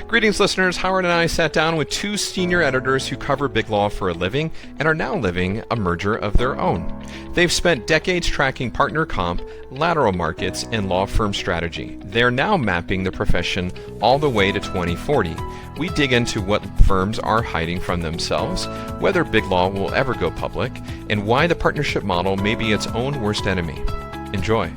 Greetings, listeners. Howard and I sat down with two senior editors who cover BigLaw for a living and are now living a merger of their own. They've spent decades tracking partner comp, lateral markets, and law firm strategy. They're now mapping the profession all the way to 2040. We dig into what firms are hiding from themselves, whether BigLaw will ever go public, and why the partnership model may be its own worst enemy. Enjoy.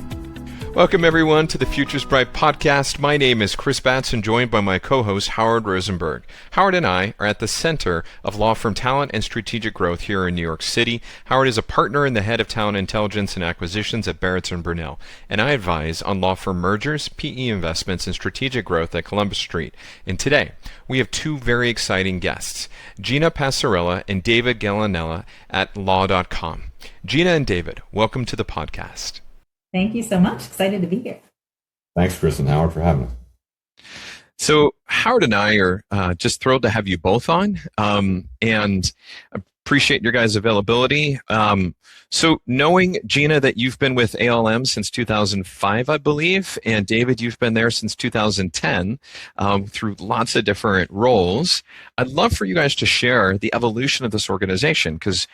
Welcome, everyone, to the Futures Bright podcast. My name is Chris Batson, joined by my co-host, Howard Rosenberg. Howard and I are at the center of law firm talent and strategic growth here in New York City. Howard is a partner and the head of talent intelligence and acquisitions at Barrett & Burnell, and I advise on law firm mergers, PE investments, and strategic growth at Columbus Street. And today, we have two very exciting guests, Gina Passarella and David Gialanella at law.com. Gina and David, welcome to the podcast. Thank you so much. Excited to be here. Thanks, Chris and Howard, for having us. So Howard and I are just thrilled to have you both on, and appreciate your guys' availability. So knowing, Gina, that you've been with ALM since 2005, I believe, and David, you've been there since 2010 through lots of different roles, I'd love for you guys to share the evolution of this organization, because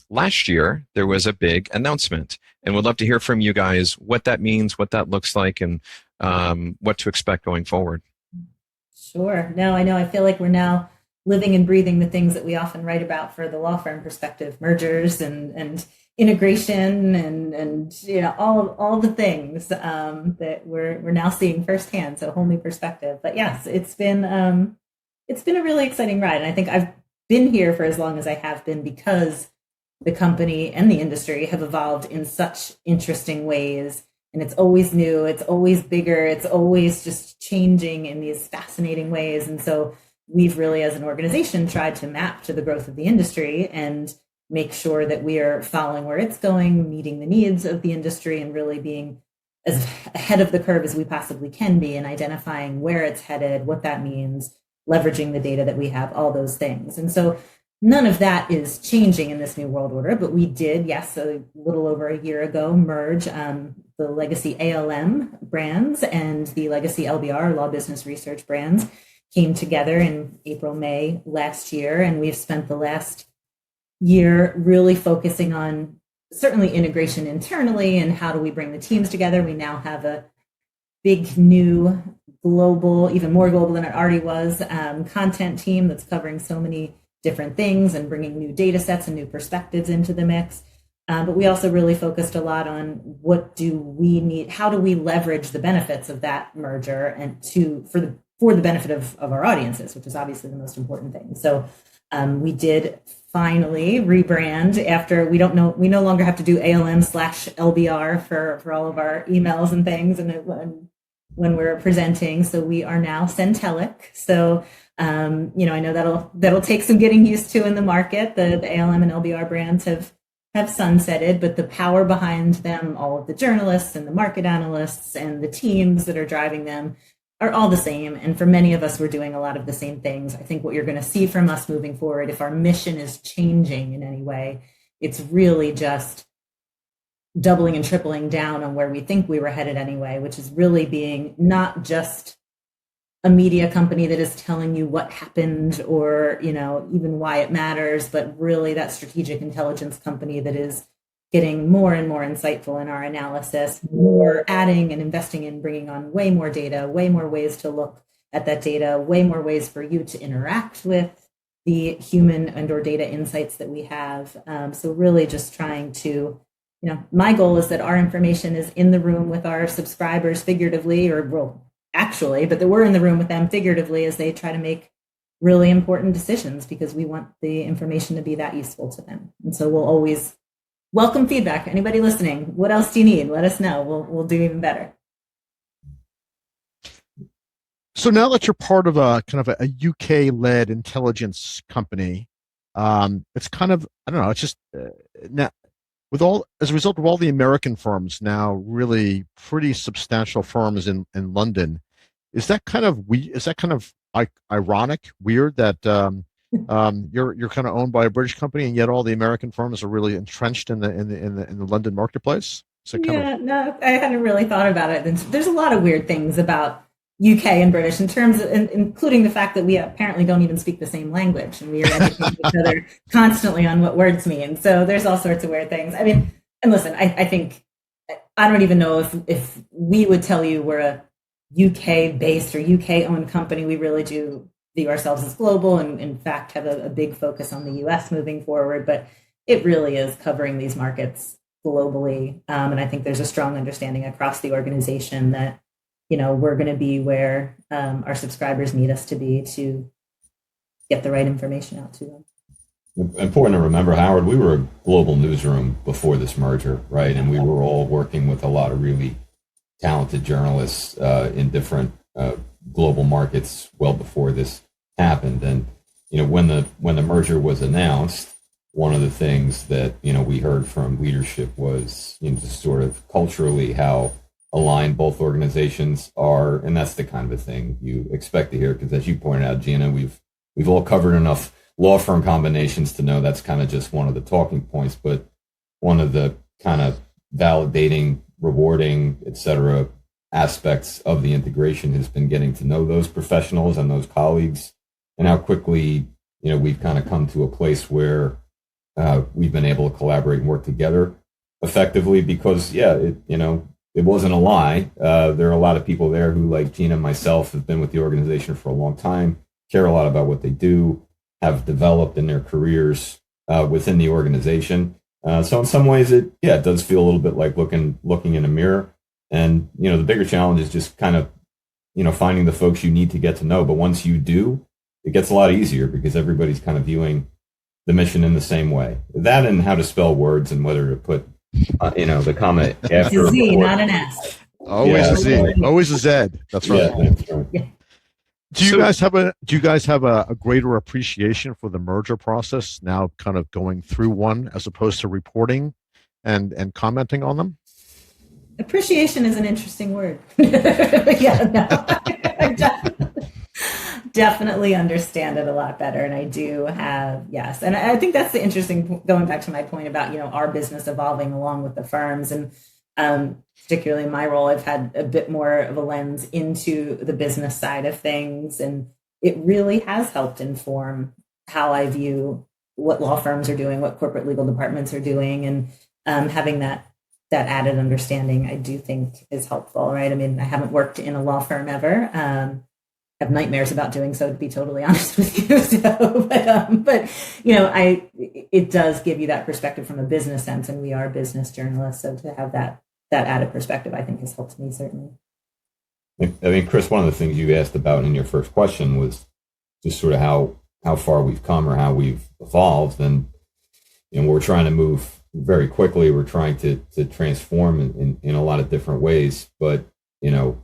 last year there was a big announcement, and we'd love to hear from you guys what that means, what that looks like, and what to expect going forward. Sure. No, I know. I feel like we're now living and breathing the things that we often write about for the law firm perspective: mergers and integration and you know all the things that we're now seeing firsthand. So a whole new perspective. But yes, it's been a really exciting ride, and I think I've been here for as long as I have been because the company and the industry have evolved in such interesting ways, and it's always new, it's always bigger, it's always just changing in these fascinating ways. And so we've really, as an organization, tried to map to the growth of the industry and make sure that we are following where it's going, meeting the needs of the industry, and really being as ahead of the curve as we possibly can be, and identifying where it's headed, what that means, leveraging the data that we have, all those things. And so none of that is changing in this new world order, but we did, yes, a little over a year ago, merge the legacy ALM brands and the legacy LBR, Law Business Research brands, came together in April, May last year. And we've spent the last year really focusing on certainly integration internally and how do we bring the teams together. We now have a big new global, even more global than it already was, content team that's covering so many different things and bringing new data sets and new perspectives into the mix. But we also really focused a lot on what do we need, how do we leverage the benefits of that merger and for the benefit of our audiences, which is obviously the most important thing. So we did finally rebrand after we no longer have to do ALM/LBR for all of our emails and things and when we're presenting. So we are now Centellic. So I know that'll take some getting used to in the market. The ALM and LBR brands have sunsetted, but the power behind them, all of the journalists and the market analysts and the teams that are driving them are all the same. And for many of us, we're doing a lot of the same things. I think what you're going to see from us moving forward, if our mission is changing in any way, it's really just doubling and tripling down on where we think we were headed anyway, which is really being not just a media company that is telling you what happened or, even why it matters, but really that strategic intelligence company that is getting more and more insightful in our analysis, more adding and investing in bringing on way more data, way more ways to look at that data, way more ways for you to interact with the human and or data insights that we have. So really just trying to, my goal is that our information is in the room with our subscribers figuratively, actually, but that we're in the room with them figuratively as they try to make really important decisions, because we want the information to be that useful to them. And so we'll always welcome feedback. Anybody listening, what else do you need? Let us know. We'll do even better. So now that you're part of a kind of a UK-led intelligence company, it's kind of, I don't know, it's just now as a result of all the American firms now really pretty substantial firms in London, is that kind of ironic, weird that you're kind of owned by a British company and yet all the American firms are really entrenched in the London marketplace? No, I hadn't really thought about it. There's a lot of weird things about UK and British in terms of, including the fact that we apparently don't even speak the same language, and we are educating each other constantly on what words mean. So there's all sorts of weird things. I mean, and listen, I think, I don't even know if we would tell you we're a UK based or UK owned company. We really do view ourselves as global, and in fact have a big focus on the US moving forward, but it really is covering these markets globally. And I think there's a strong understanding across the organization that, we're going to be where our subscribers need us to be to get the right information out to them. Important to remember, Howard, we were a global newsroom before this merger, right? And we were all working with a lot of really talented journalists in different global markets well before this happened. And when the merger was announced, one of the things that we heard from leadership was just sort of culturally how aligned both organizations are, and that's the kind of thing you expect to hear, because as you pointed out, Gina, we've all covered enough law firm combinations to know that's kind of just one of the talking points, but one of the kind of validating, rewarding, etc. aspects of the integration has been getting to know those professionals and those colleagues, and how quickly we've kind of come to a place where we've been able to collaborate and work together effectively, because it wasn't a lie. There are a lot of people there who, like Gina and myself, have been with the organization for a long time, care a lot about what they do, have developed in their careers within the organization. So in some ways, it does feel a little bit like looking in a mirror. And the bigger challenge is just kind of finding the folks you need to get to know. But once you do, it gets a lot easier because everybody's kind of viewing the mission in the same way. That and how to spell words and whether to put the comma after. It's a Z, not an S. Always a Z. Always a Z. That's right. Yeah, that's right. Yeah. Do you guys have a greater appreciation for the merger process now, kind of going through one as opposed to reporting and commenting on them? Appreciation is an interesting word. I definitely understand it a lot better, and I do have, yes. And I think that's the interesting, going back to my point about our business evolving along with the firms, and particularly in my role, I've had a bit more of a lens into the business side of things, and it really has helped inform how I view what law firms are doing, what corporate legal departments are doing, and having that added understanding, I do think is helpful, right? I mean, I haven't worked in a law firm ever. Have nightmares about doing so, to be totally honest with you. So, but it does give you that perspective from a business sense, and we are business journalists, so to have that added perspective, I think has helped me certainly. I mean, Chris, one of the things you asked about in your first question was just sort of how far we've come or how we've evolved, and we're trying to move very quickly. We're trying to transform in a lot of different ways, but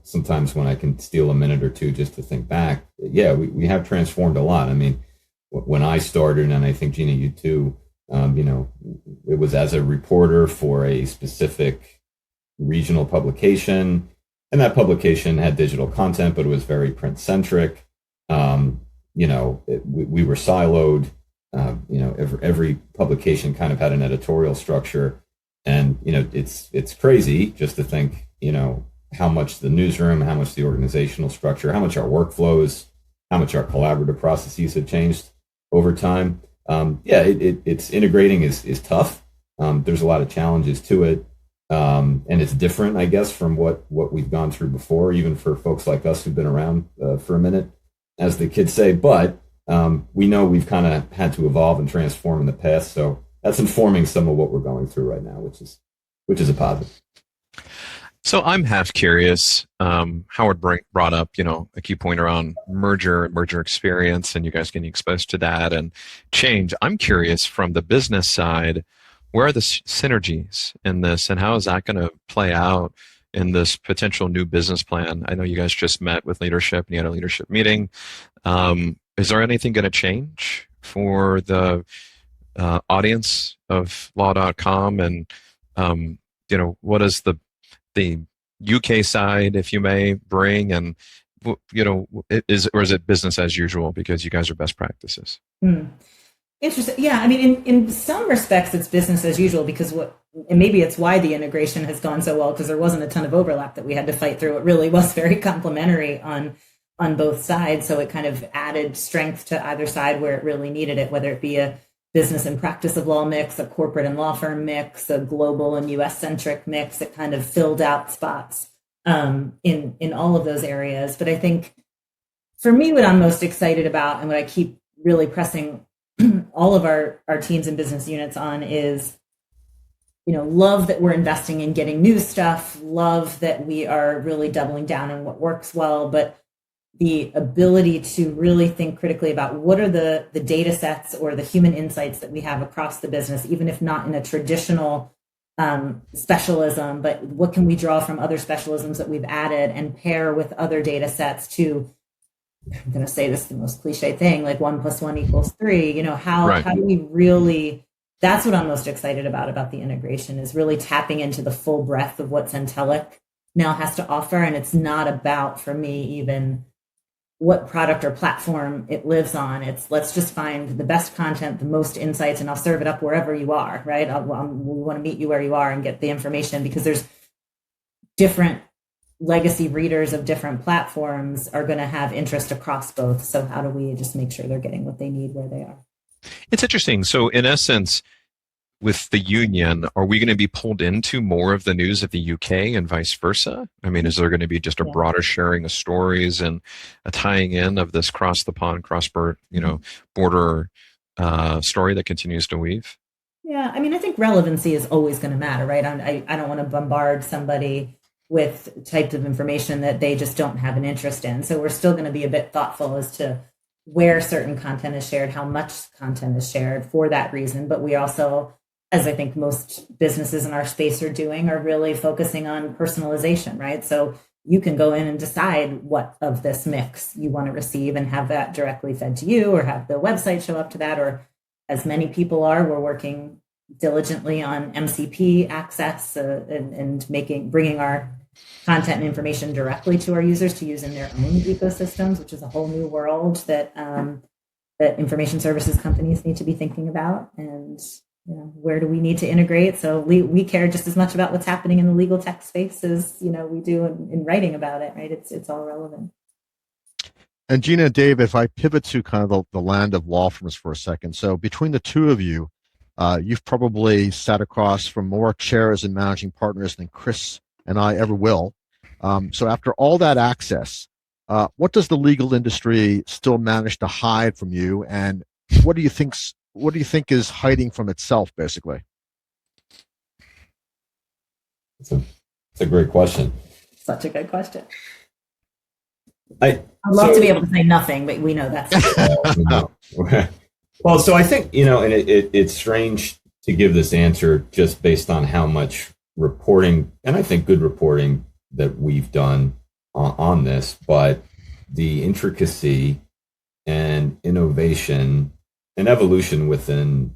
sometimes when I can steal a minute or two just to think back, we have transformed a lot. I mean, when I started, and I think Gina, you too, it was as a reporter for a specific regional publication, and that publication had digital content, but it was very print centric. We were siloed. Every publication kind of had an editorial structure, and it's crazy just to think how much the newsroom, how much the organizational structure, how much our workflows, how much our collaborative processes have changed over time. It's integrating is tough. There's a lot of challenges to it, and it's different, I guess, from what we've gone through before, even for folks like us who've been around for a minute, as the kids say. But we know we've kind of had to evolve and transform in the past, so that's informing some of what we're going through right now, which is a positive. So I'm half curious. Howard brought up, a key point around merger experience, and you guys getting exposed to that and change. I'm curious from the business side, where are the synergies in this, and how is that going to play out in this potential new business plan? I know you guys just met with leadership and you had a leadership meeting. Is there anything going to change for the audience of law.com, and what is the UK side, if you may, bring, and is it business as usual because you guys are best practices? Interesting. Yeah, I mean, in some respects, it's business as usual because and maybe it's why the integration has gone so well because there wasn't a ton of overlap that we had to fight through. It really was very complementary on both sides, so it kind of added strength to either side where it really needed it, whether it be a business and practice of law mix, a corporate and law firm mix, a global and U.S. centric mix. It kind of filled out spots in all of those areas. But I think for me, what I'm most excited about and what I keep really pressing all of our teams and business units on is, love that we're investing in getting new stuff, love that we are really doubling down on what works well, but the ability to really think critically about what are the data sets or the human insights that we have across the business, even if not in a traditional specialism, but what can we draw from other specialisms that we've added and pair with other data sets to, I'm going to say this the most cliche thing, like 1 + 1 = 3. How do we really? That's what I'm most excited about the integration is really tapping into the full breadth of what Centellic now has to offer, and it's not about for me even what product or platform it lives on. It's let's just find the best content, the most insights, and I'll serve it up wherever you are. Right? We want to meet you where you are and get the information because there's different legacy readers of different platforms are going to have interest across both. So how do we just make sure they're getting what they need where they are? It's interesting. So in essence, with the union, are we going to be pulled into more of the news of the UK and vice versa? I mean, is there going to be just a broader sharing of stories and a tying in of this cross the pond, border story that continues to weave? Yeah, I mean, I think relevancy is always going to matter, right? I don't want to bombard somebody with types of information that they just don't have an interest in. So we're still going to be a bit thoughtful as to where certain content is shared, how much content is shared for that reason. But we also, as I think most businesses in our space are doing, are really focusing on personalization, right? So you can go in and decide what of this mix you want to receive and have that directly fed to you or have the website show up to that. Or as many people are, we're working diligently on MCP access and bringing our content and information directly to our users to use in their own ecosystems, which is a whole new world that information services companies need to be thinking about. And where do we need to integrate? So we care just as much about what's happening in the legal tech space as we do in writing about it. Right? It's all relevant. And Gina and Dave, if I pivot to kind of the land of law firms for a second, so between the two of you, you've probably sat across from more chairs and managing partners than Chris and I ever will. So after all that access, what does the legal industry still manage to hide from you, and what do you think is hiding from itself, basically? It's a great question. Such a good question. I'd love to be able to say nothing, but we know that's well, so I think, and it's strange to give this answer just based on how much reporting, and I think good reporting that we've done on this, but the intricacy and innovation and evolution within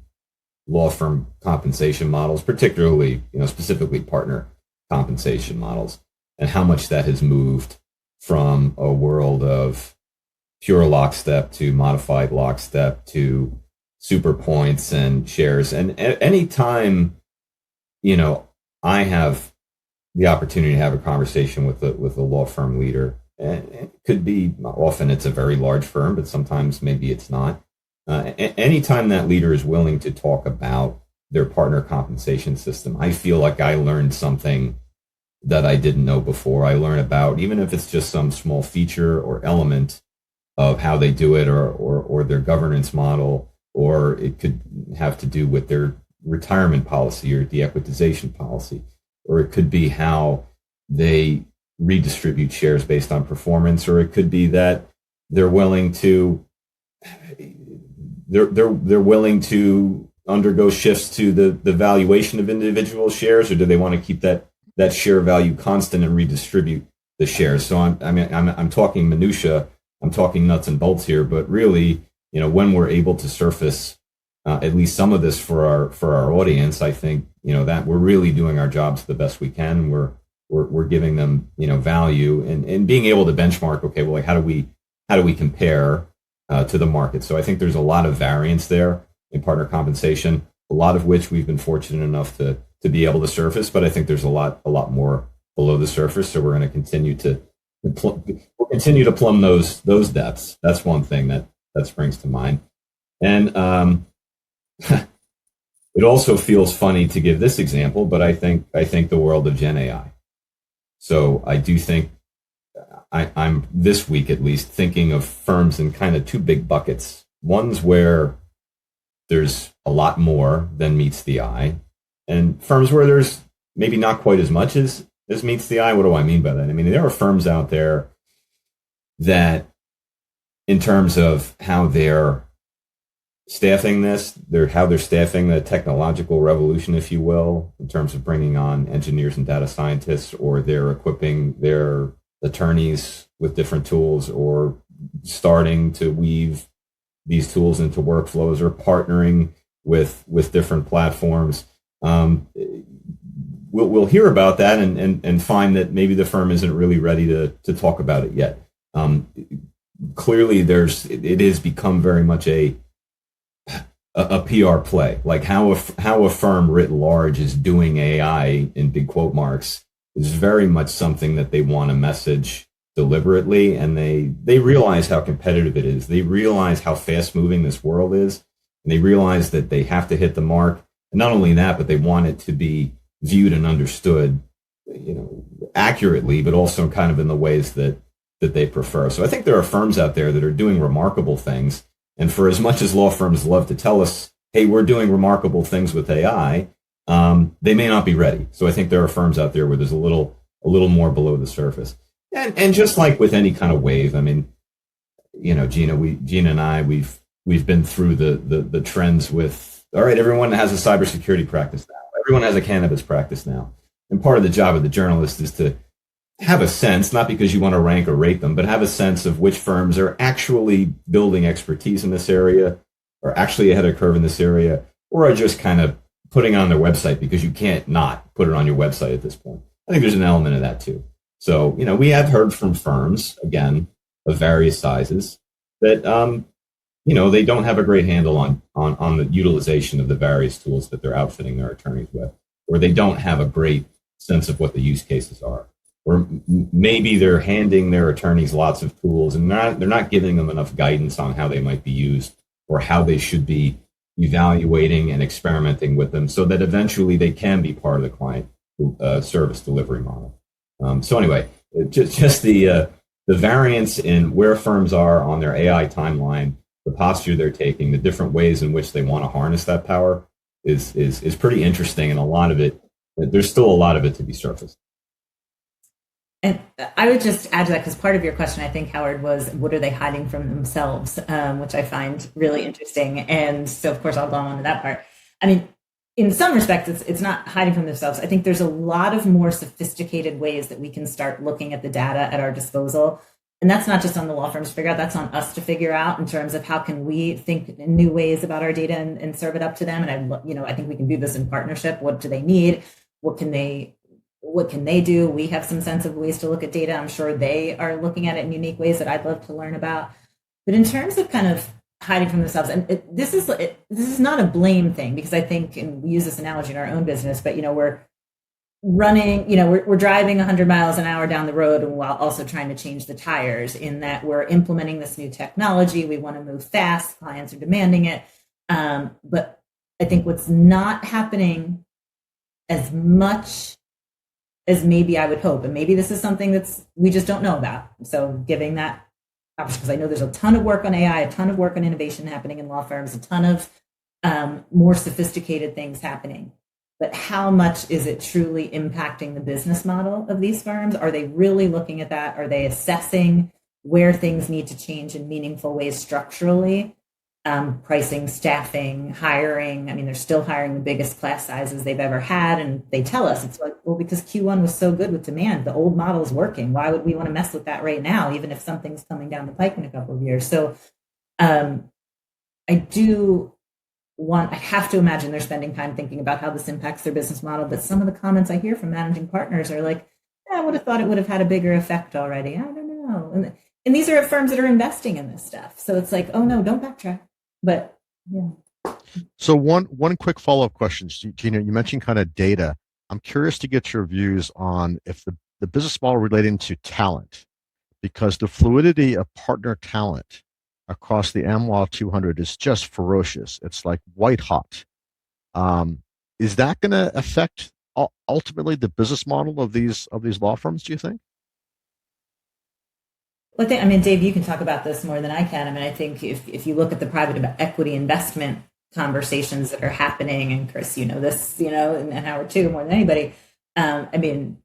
law firm compensation models, particularly, specifically partner compensation models, and how much that has moved from a world of pure lockstep to modified lockstep to super points and shares. And anytime, I have the opportunity to have a conversation with a law firm leader, and it could be, often it's a very large firm, but sometimes maybe it's not. Anytime that leader is willing to talk about their partner compensation system, I feel like I learned something that I didn't know before. I learn about, even if it's just some small feature or element of how they do it, or their governance model, or it could have to do with their retirement policy or de-equitization policy, or it could be how they redistribute shares based on performance, or it could be that they're willing to undergo shifts to the valuation of individual shares, or do they want to keep that share value constant and redistribute the shares? So I'm talking minutia, I'm talking nuts and bolts here, but really, when we're able to surface at least some of this for our audience, I think that we're really doing our jobs the best we can. We're giving them value and being able to benchmark. Okay, well, like how do we compare to the market? So I think there's a lot of variance there. in partner compensation, a lot of which we've been fortunate enough to be able to surface, but I think there's a lot more below the surface. So we're going to continue to plumb those depths. That's one thing that springs to mind. And it also feels funny to give this example, but I think the world of Gen AI. So I do think I'm this week at least thinking of firms in kind of two big buckets. One's where there's a lot more than meets the eye, and firms where there's maybe not quite as much as meets the eye. What do I mean by that? I mean, there are firms out there that, in terms of how they're staffing how they're staffing the technological revolution, if you will, in terms of bringing on engineers and data scientists, or they're equipping their attorneys with different tools, or starting to weave these tools into workflows, or partnering with different platforms. We'll hear about that and find that maybe the firm isn't really ready to talk about it yet. Clearly, it has become very much a PR play, like how a firm writ large is doing AI in big quote marks is very much something that they want to message deliberately, and they realize how competitive it is. They realize how fast moving this world is, and they realize that they have to hit the mark. And not only that, but they want it to be viewed and understood, accurately, but also kind of in the ways that they prefer. So I think there are firms out there that are doing remarkable things. And for as much as law firms love to tell us, hey, we're doing remarkable things with AI, they may not be ready. So I think there are firms out there where there's a little more below the surface. And just like with any kind of wave, I mean, Gina and I, we've been through the trends with, all right, everyone has a cybersecurity practice now. Everyone has a cannabis practice now. And part of the job of the journalist is to have a sense, not because you want to rank or rate them, but have a sense of which firms are actually building expertise in this area, or actually ahead of curve in this area, or are just kind of putting on their website because you can't not put it on your website at this point. I think there's an element of that too. So, we have heard from firms, again, of various sizes that, they don't have a great handle on the utilization of the various tools that they're outfitting their attorneys with, or they don't have a great sense of what the use cases are. Or maybe they're handing their attorneys lots of tools and they're not giving them enough guidance on how they might be used, or how they should be evaluating and experimenting with them, so that eventually they can be part of the client service delivery model. So anyway, just the variance in where firms are on their AI timeline, the posture they're taking, the different ways in which they want to harness that power is pretty interesting, and there's still a lot of it to be surfaced. And I would just add to that, because part of your question, I think, Howard, was what are they hiding from themselves, which I find really interesting. And so, of course, I'll go on to that part. I mean, in some respects, it's not hiding from themselves. I think there's a lot of more sophisticated ways that we can start looking at the data at our disposal. And that's not just on the law firms to figure out, that's on us to figure out, in terms of how can we think in new ways about our data and serve it up to them. And I think we can do this in partnership. What do they need? What can they do? We have some sense of ways to look at data. I'm sure they are looking at it in unique ways that I'd love to learn about. But in terms of kind of hiding from themselves, and this is not a blame thing, because I think, and we use this analogy in our own business, but we're running, we're driving 100 miles an hour down the road, and while also trying to change the tires, in that we're implementing this new technology. We want to move fast. Clients are demanding it. But I think what's not happening as much as maybe I would hope, and maybe this is something we just don't know about. So giving that option, because I know there's a ton of work on AI, a ton of work on innovation happening in law firms, a ton of more sophisticated things happening. But how much is it truly impacting the business model of these firms? Are they really looking at that? Are they assessing where things need to change in meaningful ways structurally? Pricing, staffing, hiring. I mean, they're still hiring the biggest class sizes they've ever had. And they tell us, it's like, well, because Q1 was so good with demand, the old model is working. Why would we want to mess with that right now, even if something's coming down the pike in a couple of years? So I have to imagine they're spending time thinking about how this impacts their business model. But some of the comments I hear from managing partners are like, I would have thought it would have had a bigger effect already. I don't know. And these are firms that are investing in this stuff. So it's like, oh no, don't backtrack. But yeah. So one quick follow-up question, Gina. You mentioned kind of data. I'm curious to get your views on if the business model relating to talent, because the fluidity of partner talent across the AmLaw 200 is just ferocious. It's like white hot. Um, is that going to affect ultimately the business model of these law firms, do you think? Well, I mean, Dave, you can talk about this more than I can. I mean, I think if you look at the private equity investment conversations that are happening, and Chris, you know this, and Howard too, more than anybody. I mean,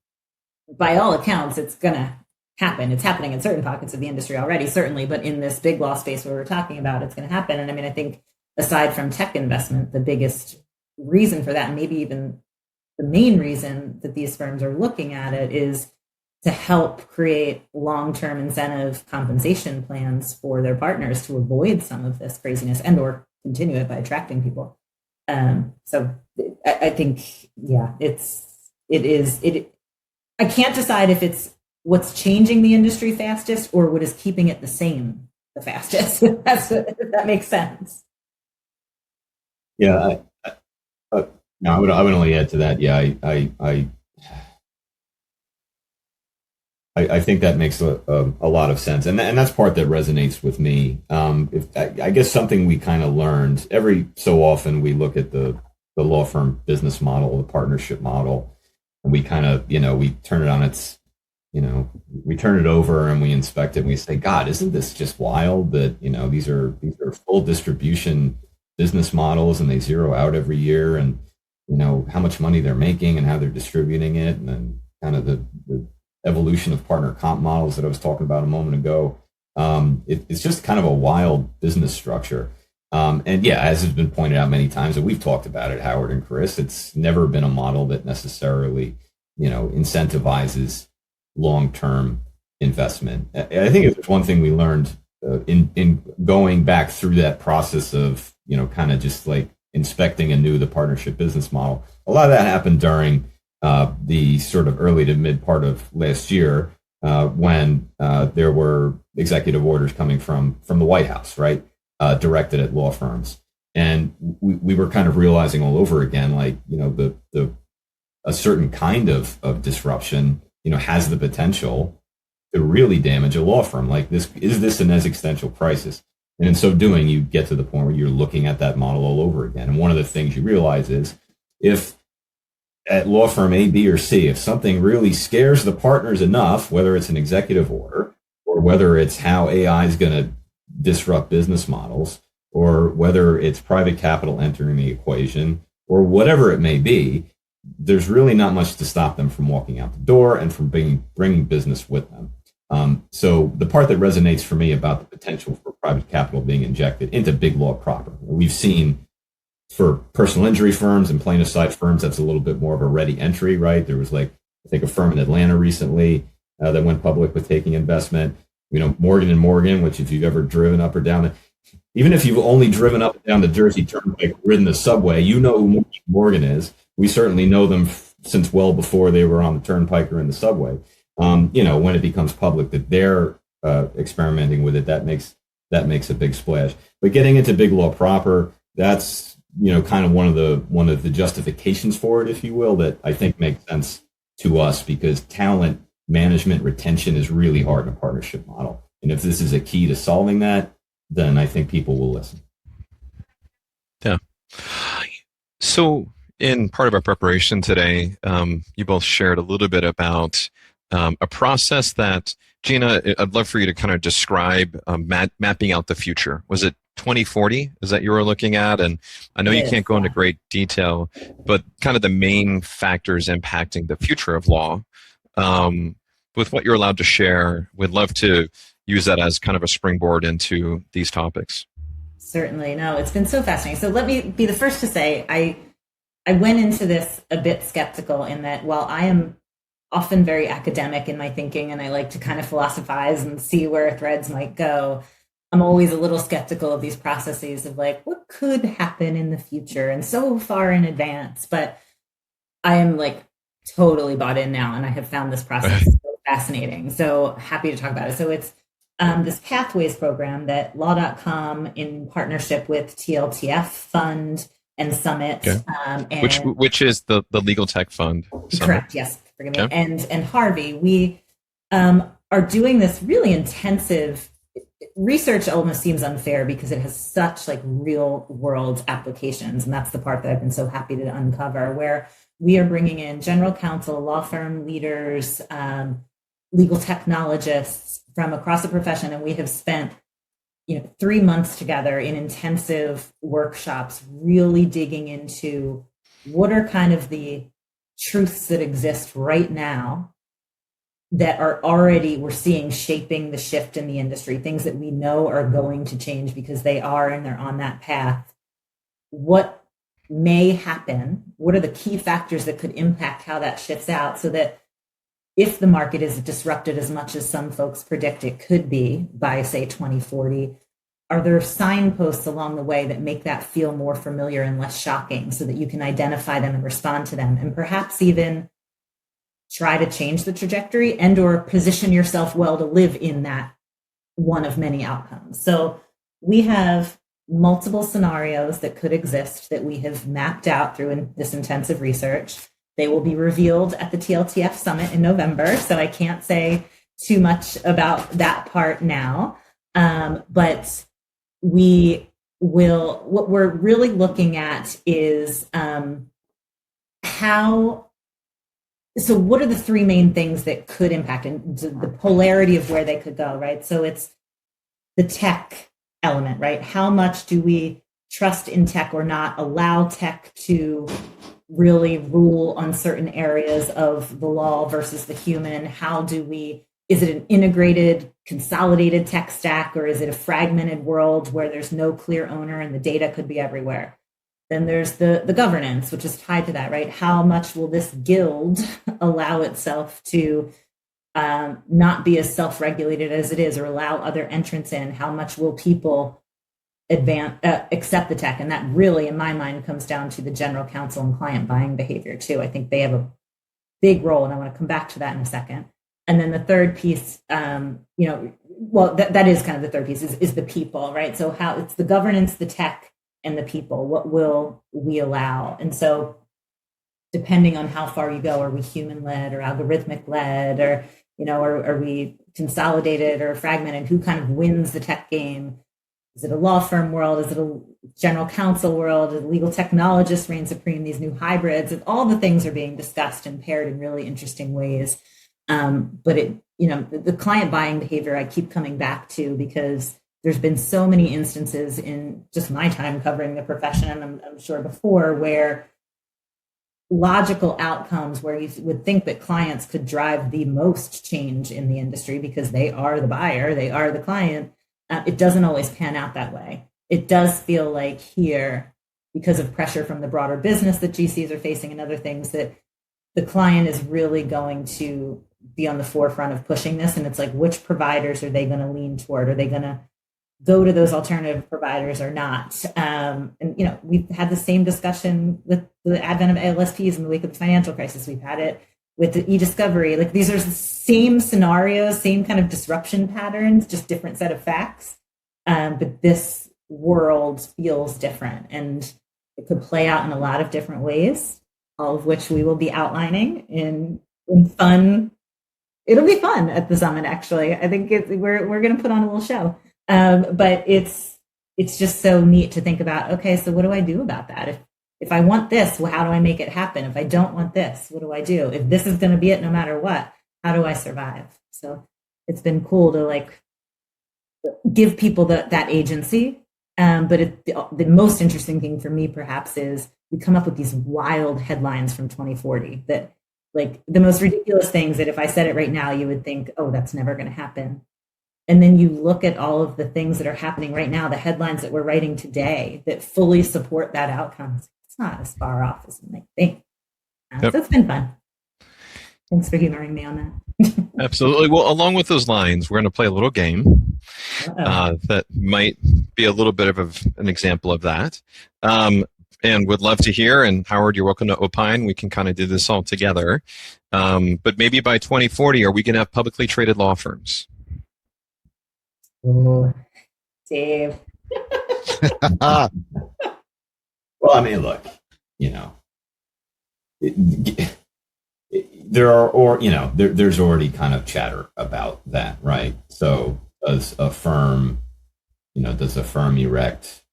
by all accounts, it's going to happen. It's happening in certain pockets of the industry already, certainly, but in this big law space where we're talking about, it's going to happen. And I mean, I think aside from tech investment, the biggest reason for that, and maybe even the main reason that these firms are looking at it, is to help create long-term incentive compensation plans for their partners to avoid some of this craziness and or continue it by attracting people. So I think, yeah, I can't decide if it's what's changing the industry fastest or what is keeping it the same the fastest. If that makes sense. Yeah, no, I would only add to that. Yeah, I think that makes a lot of sense, and that's part that resonates with me. I guess something we kind of learned every so often, we look at the law firm business model, the partnership model, and we kind of we turn it on its we turn it over and we inspect it and we say, God, isn't this just wild that these are full distribution business models and they zero out every year, and how much money they're making and how they're distributing it, and then kind of the evolution of partner comp models that I was talking about a moment ago. It's just kind of a wild business structure. And yeah, as has been pointed out many times, and we've talked about it, Howard and Chris, it's never been a model that necessarily, incentivizes long-term investment. I think if there's one thing we learned in going back through that process of, kind of just like inspecting anew the partnership business model, a lot of that happened during the sort of early to mid part of last year, when there were executive orders coming from the White House, right, directed at law firms, and we were kind of realizing all over again, like a certain kind of disruption, has the potential to really damage a law firm. Like is this an existential crisis? And in so doing, you get to the point where you're looking at that model all over again. And one of the things you realize is if at law firm A, B, or C, if something really scares the partners enough, whether it's an executive order or whether it's how AI is going to disrupt business models, or whether it's private capital entering the equation, or whatever it may be, there's really not much to stop them from walking out the door and from bringing business with them. So the part that resonates for me about the potential for private capital being injected into big law proper, we've seen for personal injury firms and plaintiff side firms, that's a little bit more of a ready entry, right? There was I think a firm in Atlanta recently that went public with taking investment. Morgan and Morgan, which if you've ever driven up or down, even if you've only driven up and down the Jersey Turnpike, ridden the subway, you know who Morgan is. We certainly know them since well before they were on the Turnpike or in the subway. When it becomes public that they're experimenting with it, that makes a big splash. But getting into big law proper, that's kind of one of the justifications for it, if you will, that I think makes sense to us, because talent management retention is really hard in a partnership model. And if this is a key to solving that, then I think people will listen. Yeah. So in part of our preparation today, you both shared a little bit about a process that, Gina, I'd love for you to kind of describe mapping out the future. Was it 2040? Is that you were looking at? And I know you can't go into great detail, but kind of the main factors impacting the future of law. With what you're allowed to share, we'd love to use that as kind of a springboard into these topics. Certainly. No, it's been so fascinating. So let me be the first to say I went into this a bit skeptical, in that while I am often very academic in my thinking and I like to kind of philosophize and see where threads might go, I'm always a little skeptical of these processes of what could happen in the future and so far in advance. But I am totally bought in now, and I have found this process so fascinating. So happy to talk about it. So this Pathways program that Law.com, in partnership with TLTF Fund and Summit, Okay. and Which is the legal tech fund. Summit. correct, yes, forgive me, Okay. and Harvey, we are doing this really intensive research. Almost seems unfair because it has such like real world applications, and that's the part that I've been so happy to uncover, where we are bringing in general counsel, law firm leaders, legal technologists from across the profession, and we have spent 3 months together in intensive workshops, really digging into what are kind of the truths that exist right now that are already, we're seeing, shaping the shift in the industry, things that we know are going to change because they are, and they're on that path. What may happen? What are the key factors that could impact how that shifts out, so that if the market is disrupted as much as some folks predict it could be by, say, 2040, are there signposts along the way that make that feel more familiar and less shocking, so that you can identify them and respond to them, and perhaps even try to change the trajectory and or position yourself well to live in that one of many outcomes? So we have multiple scenarios that could exist that we have mapped out through this intensive research. They will be revealed at the TLTF Summit in November, so I can't say too much about that part now. But we will, what we're really looking at is so what are the three main things that could impact, and the polarity of where they could go, right? So it's the tech element, right? How much do we trust in tech or not allow tech to really rule on certain areas of the law versus the human? How do we, is it an integrated, consolidated tech stack, or is it a fragmented world where there's no clear owner and the data could be everywhere? Then there's the governance, which is tied to that, right? How much will this guild allow itself to not be as self-regulated as it is, or allow other entrants in? How much will people accept the tech? And that really, in my mind, comes down to the general counsel and client buying behavior too. I think they have a big role, and I want to come back to that in a second. And then the third piece, that is kind of the third piece, is the people, right? So how it's the governance, the tech, and the people. What will we allow? And so depending on how far you go, are we human-led or algorithmic-led, or are we consolidated or fragmented? Who kind of wins the tech game? Is it a law firm world? Is it a general counsel world? Is legal technologists reign supreme? These new hybrids, and all the things are being discussed and paired in really interesting ways. But the client buying behavior I keep coming back to, because there's been so many instances in just my time covering the profession, and I'm sure before, where logical outcomes where you would think that clients could drive the most change in the industry because they are the buyer, they are the client, it doesn't always pan out that way. It does feel like here, because of pressure from the broader business that GCs are facing and other things, that the client is really going to be on the forefront of pushing this. And it's like, which providers are they going to lean toward? Are they going to go to those alternative providers or not? And we've had the same discussion with the advent of ALSPs in the wake of the financial crisis. We've had it with the e-discovery. Like, these are the same scenarios, same kind of disruption patterns, just different set of facts. But this world feels different, and it could play out in a lot of different ways, all of which we will be outlining in fun. It'll be fun at the summit, actually. I think we're going to put on a little show. But it's just so neat to think about, okay, so what do I do about that? If I want this, well, how do I make it happen? If I don't want this, what do I do? If this is going to be it no matter what, how do I survive? So it's been cool to give people that agency. But the most interesting thing for me perhaps is we come up with these wild headlines from 2040 that, like, the most ridiculous things that if I said it right now, you would think, oh, that's never going to happen. And then you look at all of the things that are happening right now, the headlines that we're writing today that fully support that outcome. It's not as far off as you might think. Yep. So it's been fun. Thanks for humoring me on that. Absolutely. Well, along with those lines, we're going to play a little game that might be a little bit of an example of that. And would love to hear, and Howard, you're welcome to opine. We can kind of do this all together. But maybe by 2040, are we going to have publicly traded law firms? Oh, Dave. Ah, Well, I mean, look, you know, it, there are, or there's already kind of chatter about that, right? So does a firm erect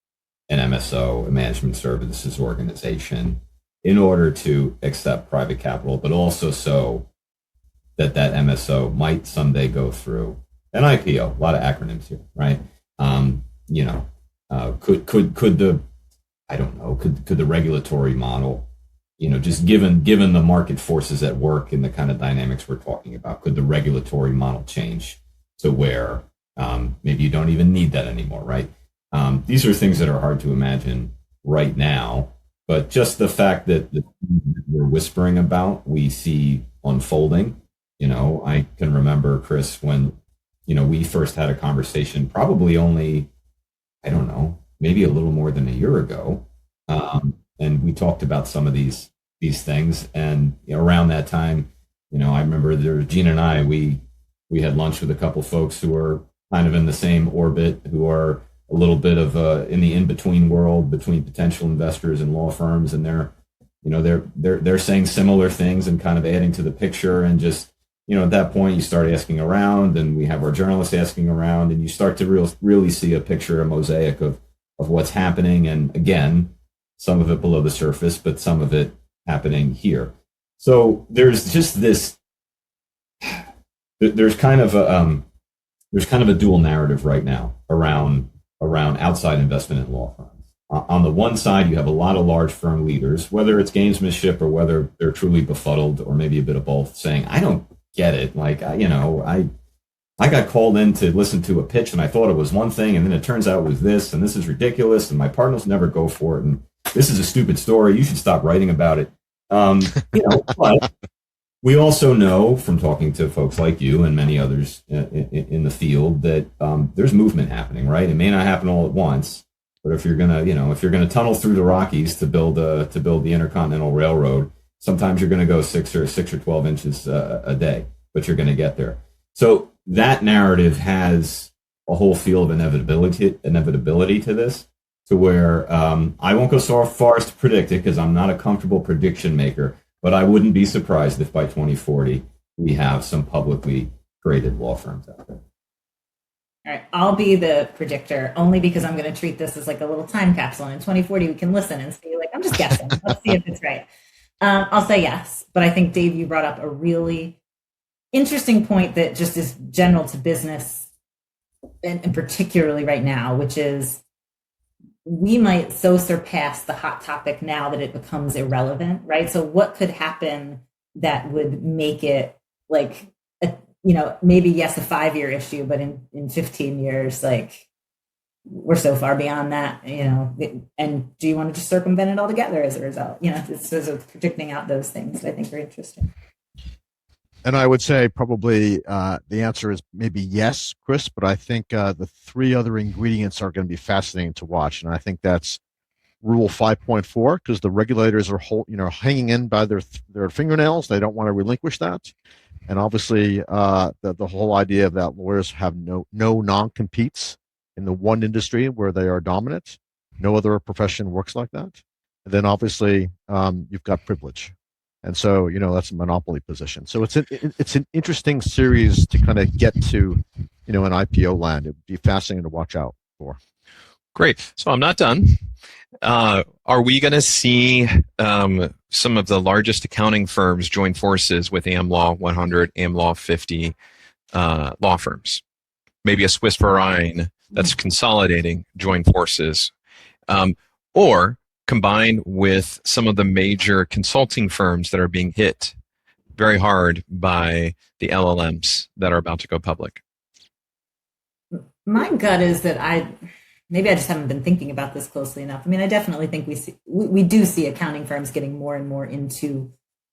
an MSO, a management services organization, in order to accept private capital, but also so that MSO might someday go through an IPO? A lot of acronyms here, right? Um, you know, could the I don't know, could the regulatory model, just given the market forces at work and the kind of dynamics we're talking about, could the regulatory model change to where maybe you don't even need that anymore, right? These are things that are hard to imagine right now, but just the fact that we're whispering about, we see unfolding. I can remember, Chris, when we first had a conversation, probably only, I don't know, maybe a little more than a year ago, and we talked about some of these things. And around that time, I remember there was Gina and I. We had lunch with a couple folks who are kind of in the same orbit, who are a little bit of in the in between world between potential investors and law firms, and they're saying similar things and kind of adding to the picture. And just at that point, you start asking around, and we have our journalists asking around, and you start to really see a picture, a mosaic of what's happening. And again, some of it below the surface, but some of it happening here. So there's just this. There's kind of a dual narrative right now around outside investment in law firms. On the one side, you have a lot of large firm leaders, whether it's gamesmanship or whether they're truly befuddled, or maybe a bit of both, saying, "I don't get it. Like, I got called in to listen to a pitch, and I thought it was one thing, and then it turns out it was this, and this is ridiculous, and my partners never go for it, and this is a stupid story. You should stop writing about it." But we also know from talking to folks like you and many others in the field that there's movement happening, right? It may not happen all at once, but if you're gonna tunnel through the Rockies to build the Intercontinental Railroad, sometimes you're gonna go 6 or 12 inches a day, but you're gonna get there. So that narrative has a whole feel of inevitability to this, to where I won't go so far as to predict it, because I'm not a comfortable prediction maker. But I wouldn't be surprised if by 2040 we have some publicly traded law firms out there. All right, I'll be the predictor, only because I'm going to treat this as like a little time capsule. And in 2040, we can listen and see. Like, I'm just guessing. Let's see if it's right. I'll say yes, but I think, Dave, you brought up a really interesting point that just is general to business, and particularly right now, which is, we might so surpass the hot topic now that it becomes irrelevant, right? So what could happen that would make it like, maybe, yes, a 5-year issue, but in 15 years, like, we're so far beyond that, and do you want to just circumvent it altogether as a result? It's sort of predicting out those things that I think are interesting. and I would say probably the answer is maybe yes, Chris, but I think the 3 other ingredients are going to be fascinating to watch. And I think that's Rule 5.4, because the regulators are hanging in by their fingernails. They don't want to relinquish that. And obviously, the whole idea of that lawyers have no non-competes in the one industry where they are dominant. No other profession works like that. And then obviously, you've got privilege. And so, that's a monopoly position. So it's an interesting series to kind of get to, an IPO land. It would be fascinating to watch out for. Great. So I'm not done. Are we going to see some of the largest accounting firms join forces with AmLaw 100, AmLaw 50 law firms? Maybe a Swiss Verein that's consolidating join forces, or combine with some of the major consulting firms that are being hit very hard by the LLMs that are about to go public. My gut is that maybe I just haven't been thinking about this closely enough. I mean, I definitely think we do see accounting firms getting more and more into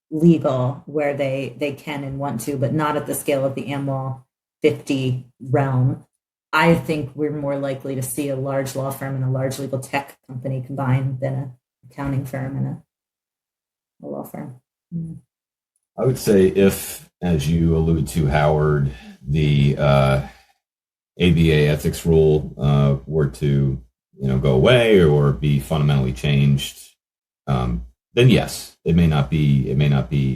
legal where they can and want to, but not at the scale of the AmLaw 50 realm. I think we're more likely to see a large law firm and a large legal tech company combined than an accounting firm and a law firm. I would say, if, as you allude to, Howard, the ABA ethics rule were to go away or be fundamentally changed, then yes, it may not be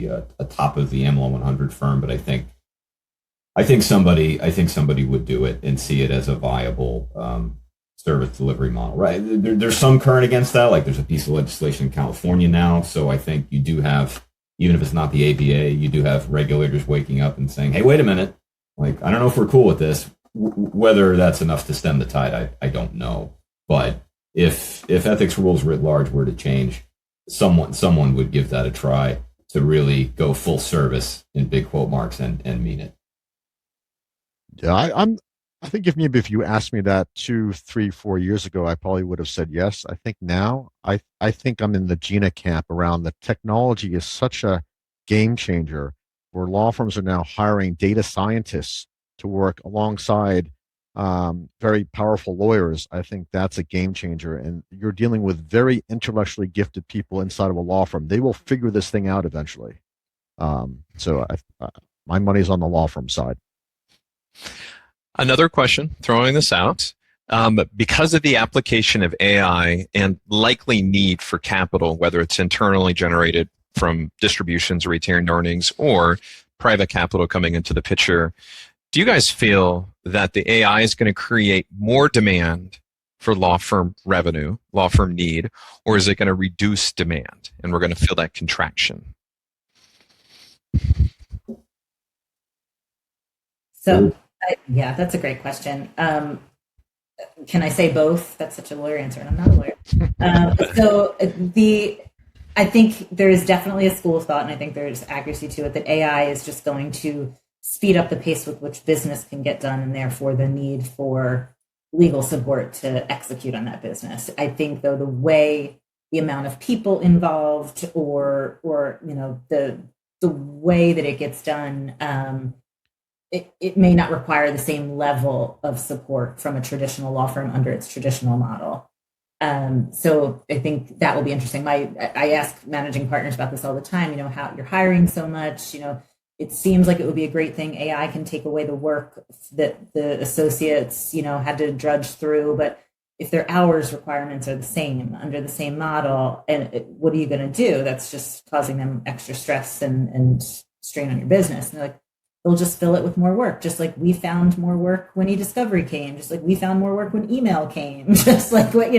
a top of the AmLaw 100 firm, but I think somebody would do it and see it as a viable service delivery model, right? There's some current against that, like there's a piece of legislation in California now, so I think you do have, even if it's not the ABA, you do have regulators waking up and saying, hey, wait a minute, like I don't know if we're cool with this. Whether that's enough to stem the tide, I don't know. But if ethics rules writ large were to change, someone would give that a try to really go full service in big quote marks and mean it. Yeah, I think if you asked me that 2, 3, 4 years ago, I probably would have said yes. I think now, I think I'm in the Gina camp around the technology is such a game changer where law firms are now hiring data scientists to work alongside very powerful lawyers. I think that's a game changer. And you're dealing with very intellectually gifted people inside of a law firm. They will figure this thing out eventually. My money's on the law firm side. Another question, throwing this out, because of the application of AI and likely need for capital, whether it's internally generated from distributions, retained earnings, or private capital coming into the picture, do you guys feel that the AI is going to create more demand for law firm revenue, law firm need, or is it going to reduce demand and we're going to feel that contraction? So, yeah, that's a great question. Can I say both? That's such a lawyer answer, and I'm not a lawyer. I think there is definitely a school of thought, and I think there's accuracy to it, that AI is just going to speed up the pace with which business can get done, and therefore the need for legal support to execute on that business. I think, though, the amount of people involved, or the way that it gets done, it may not require the same level of support from a traditional law firm under its traditional model. So I think that will be interesting. I ask managing partners about this all the time, how you're hiring so much, it seems like it would be a great thing. AI can take away the work that the associates, had to drudge through. But if their hours requirements are the same under the same model, what are you going to do? That's just causing them extra stress and strain on your business. And they're like, they'll just fill it with more work, just like we found more work when e-discovery came, just like we found more work when email came, just like what,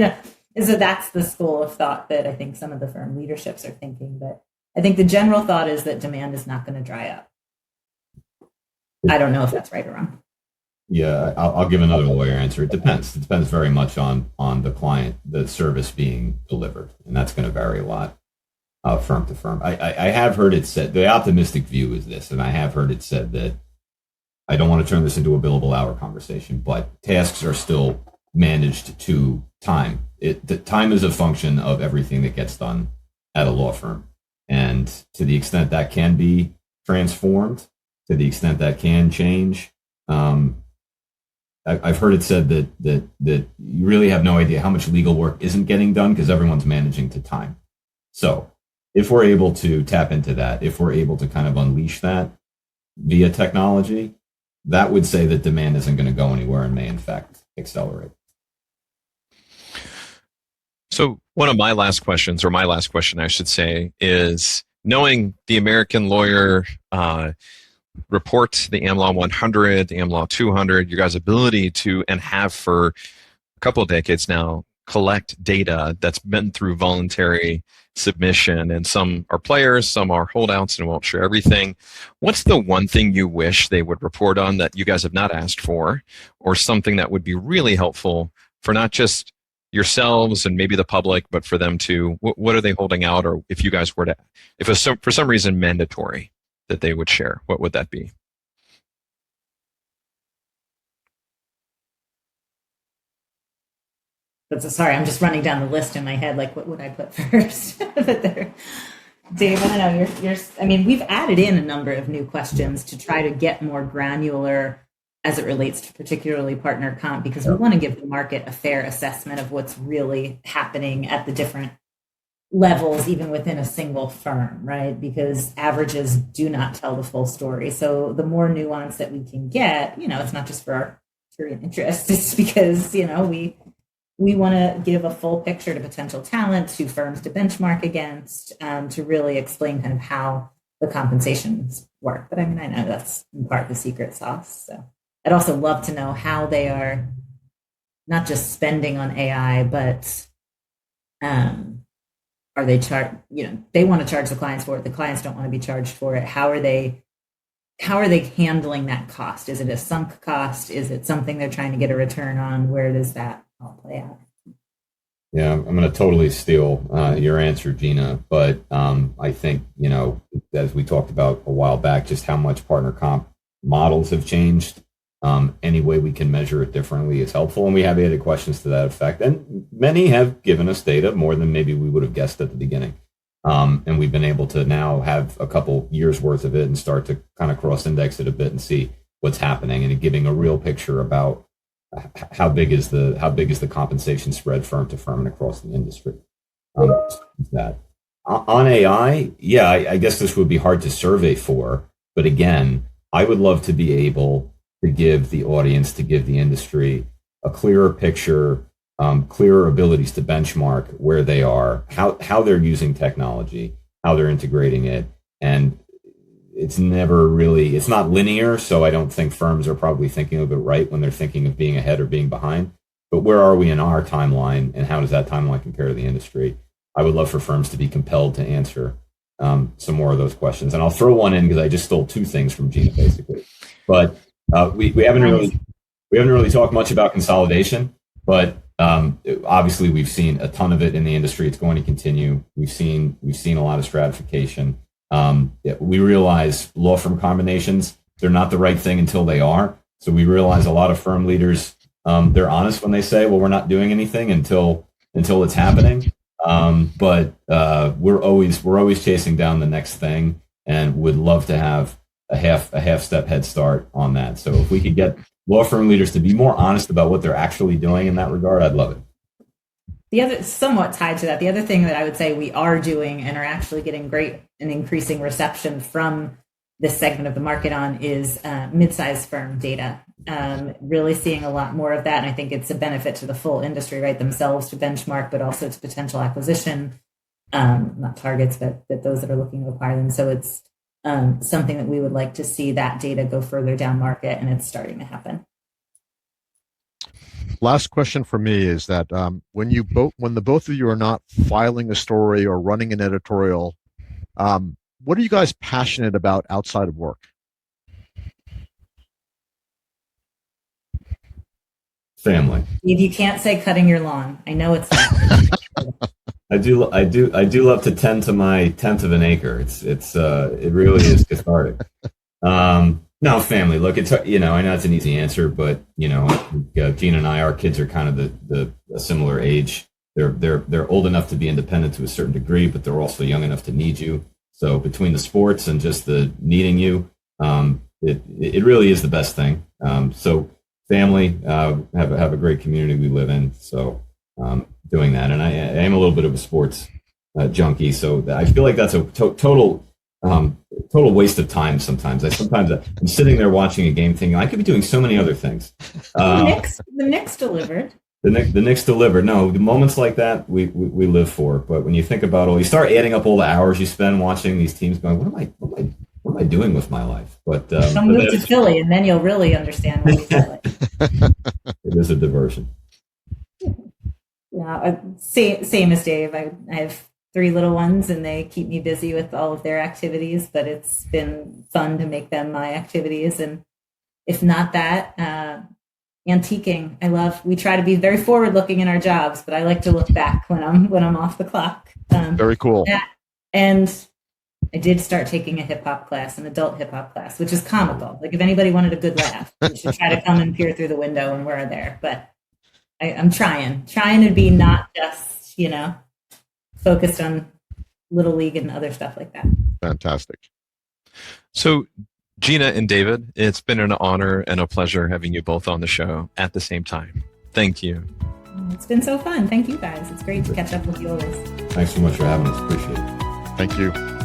so that's the school of thought that I think some of the firm leaderships are thinking. But I think the general thought is that demand is not going to dry up. I don't know if that's right or wrong. Yeah, I'll give another lawyer answer. It depends. It depends very much on the client, the service being delivered, and that's going to vary a lot. Firm to firm. I have heard it said, the optimistic view is this, and I have heard it said that, I don't want to turn this into a billable hour conversation, but tasks are still managed to time. The time is a function of everything that gets done at a law firm. And to the extent that can be transformed, to the extent that can change, I've heard it said that you really have no idea how much legal work isn't getting done because everyone's managing to time. So if we're able to tap into that, if we're able to kind of unleash that via technology, that would say that demand isn't going to go anywhere and may in fact accelerate. So one of my last questions, or my last question, I should say, is knowing the American lawyer report, the AmLaw 100, the AmLaw 200, your guys' ability to, and have for a couple of decades now, collect data that's been through voluntary submission, and some are players, some are holdouts and won't share everything. What's the one thing you wish they would report on that you guys have not asked for, or something that would be really helpful for not just yourselves and maybe the public, but for them to, what are they holding out? Or if you guys were to, if it's for some reason mandatory that they would share, what would that be? Sorry, I'm just running down the list in my head. Like, what would I put first? But Dave, I don't know. We've added in a number of new questions to try to get more granular as it relates to particularly partner comp, because we want to give the market a fair assessment of what's really happening at the different levels, even within a single firm, right? Because averages do not tell the full story. So the more nuance that we can get, it's not just for our Korean interest. It's because, we want to give a full picture to potential talent, to firms to benchmark against, to really explain kind of how the compensations work. But I mean, I know that's in part the secret sauce. So I'd also love to know how they are not just spending on AI, but are they they want to charge the clients for it. The clients don't want to be charged for it. How are they handling that cost? Is it a sunk cost? Is it something they're trying to get a return on? Where does that all play out? Yeah, I'm going to totally steal your answer, Gina. But I think, as we talked about a while back, just how much partner comp models have changed. Any way we can measure it differently is helpful. And we have added questions to that effect. And many have given us data more than maybe we would have guessed at the beginning. And we've been able to now have a couple years worth of it and start to kind of cross-index it a bit and see what's happening and giving a real picture about how big is the compensation spread firm to firm and across the industry. That on AI, yeah, I guess this would be hard to survey for, but again, I would love to be able to give the audience, to give the industry a clearer picture, clearer abilities to benchmark where they are, how they're using technology, how they're integrating it, and it's not linear, so I don't think firms are probably thinking of it right when they're thinking of being ahead or being behind. But where are we in our timeline, and how does that timeline compare to the industry? I would love for firms to be compelled to answer some more of those questions. And I'll throw one in because I just stole two things from Gina, basically. But we haven't really talked much about consolidation, but obviously we've seen a ton of it in the industry. It's going to continue. We've seen a lot of stratification. We realize law firm combinations, they're not the right thing until they are. So we realize a lot of firm leaders, they're honest when they say, well, we're not doing anything until it's happening. But we're always chasing down the next thing and would love to have a half step head start on that. So if we could get law firm leaders to be more honest about what they're actually doing in that regard, I'd love it. The other, somewhat tied to that, the other thing that I would say we are doing and are actually getting great and increasing reception from this segment of the market on is mid-sized firm data. Really seeing a lot more of that. And I think it's a benefit to the full industry, right? Themselves to benchmark, but also to potential acquisition, not targets, but those that are looking to acquire them. So it's something that we would like to see that data go further down market, and it's starting to happen. Last question for me is that when the both of you are not filing a story or running an editorial, what are you guys passionate about outside of work? Family. If you can't say cutting your lawn, I know it's not. I do love to tend to my tenth of an acre. It really is cathartic. No, family. Look, it's, I know it's an easy answer, but Gina and I, our kids are kind of a similar age. They're old enough to be independent to a certain degree, but they're also young enough to need you. So between the sports and just the needing you, it really is the best thing. So family, have a great community we live in. So doing that, and I am a little bit of a sports junkie, so I feel like that's a total waste of time. Sometimes I'm sitting there watching a game thinking I could be doing so many other things. The Knicks delivered. The Knicks delivered. No, the moments like that we live for. But when you think about you start adding up all the hours you spend watching these teams, going, what am I doing with my life? But move to Philly, and then you'll really understand what you feel like. It is a diversion. Same as Dave. I have 3 little ones, and they keep me busy with all of their activities, but it's been fun to make them my activities. And if not that, antiquing. We try to be very forward looking in our jobs, but I like to look back when I'm off the clock. Very cool. And I did start taking a hip hop class, an adult hip hop class, which is comical. Like if anybody wanted a good laugh, you should try to come and peer through the window and we're there. But I'm trying to be not just, focused on Little League and other stuff like that. Fantastic. So, Gina and David, it's been an honor and a pleasure having you both on the show at the same time. Thank you. It's been so fun. Thank you guys. It's great to catch up with you always. Thanks so much for having us. Appreciate it. Thank you.